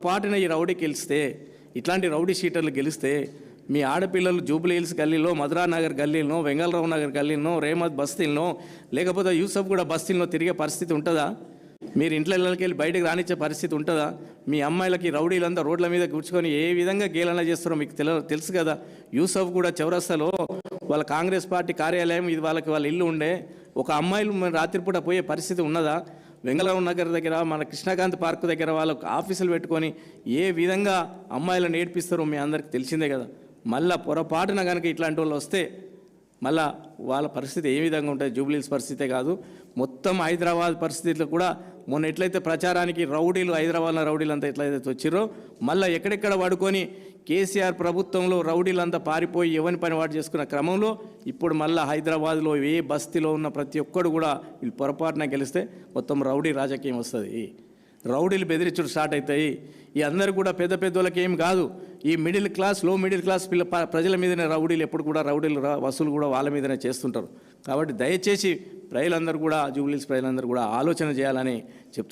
పొరపాటున ఈ రౌడీ గెలిస్తే, ఇట్లాంటి రౌడీ షీటర్లు గెలిస్తే మీ ఆడపిల్లలు జూబ్లీ హిల్స్ గల్లీలో, మధురానగర్ గల్లీలో, వెంగళరావు నగర్ గల్లీలో, రేమత్ బస్తీల్లో, లేకపోతే యూసఫ్ కూడా బస్తీల్లో తిరిగే పరిస్థితి ఉంటుందా? మీరు ఇంట్లోకి వెళ్ళి బయటకు రానిచ్చే పరిస్థితి ఉంటుందా? మీ అమ్మాయిలకి రౌడీలంతా రోడ్ల మీద కూర్చుకొని ఏ విధంగా గేలన చేస్తారో మీకు తెలుసు కదా. యూసఫ్ కూడా చౌరస్తాలో వాళ్ళ కాంగ్రెస్ పార్టీ కార్యాలయం, ఇది వాళ్ళ ఇల్లు ఉండే. ఒక అమ్మాయిలు రాత్రిపూట పోయే పరిస్థితి ఉన్నదా? వెంగళరావు నగర్ దగ్గర, మన కృష్ణకాంత్ పార్క్ దగ్గర వాళ్ళకు ఆఫీసులు పెట్టుకొని ఏ విధంగా అమ్మాయిలను నేర్పిస్తారో మీ అందరికీ తెలిసిందే కదా. మళ్ళీ పొరపాటున కనుక ఇట్లాంటి వాళ్ళు వస్తే మళ్ళా వాళ్ళ పరిస్థితి ఏ విధంగా ఉంటుంది? జూబ్లీహిల్స్ పరిస్థితే కాదు, మొత్తం హైదరాబాద్ పరిస్థితులు కూడా మొన్న ఎట్లయితే ప్రచారానికి రౌడీలు, హైదరాబాద్లో రౌడీలు అంతా ఎట్లయితే వచ్చిరో, మళ్ళీ ఎక్కడెక్కడ పడుకొని కేసీఆర్ ప్రభుత్వంలో రౌడీలంతా పారిపోయి ఎవరి పని వాడు చేసుకున్న క్రమంలో ఇప్పుడు మళ్ళీ హైదరాబాద్లో ఏ బస్తీలో ఉన్న ప్రతి ఒక్కడు కూడా వీళ్ళు పొరపాటున గెలిస్తే మొత్తం రౌడీ రాజకీయం వస్తుంది. రౌడీలు బెదిరించుడు స్టార్ట్ అవుతాయి. ఈ అందరూ కూడా పెద్ద పెద్దోళ్ళకి ఏం కాదు, ఈ మిడిల్ క్లాస్, లో మిడిల్ క్లాస్ ప్రజల మీదనే రౌడీలు, ఎప్పుడు కూడా రౌడీలు వసూలు కూడా వాళ్ళ మీదనే చేస్తుంటారు. కాబట్టి దయచేసి ప్రజలందరూ కూడా, జూబ్లీహిల్స్ ప్రజలందరూ కూడా ఆలోచన చేయాలని చెప్తున్నారు.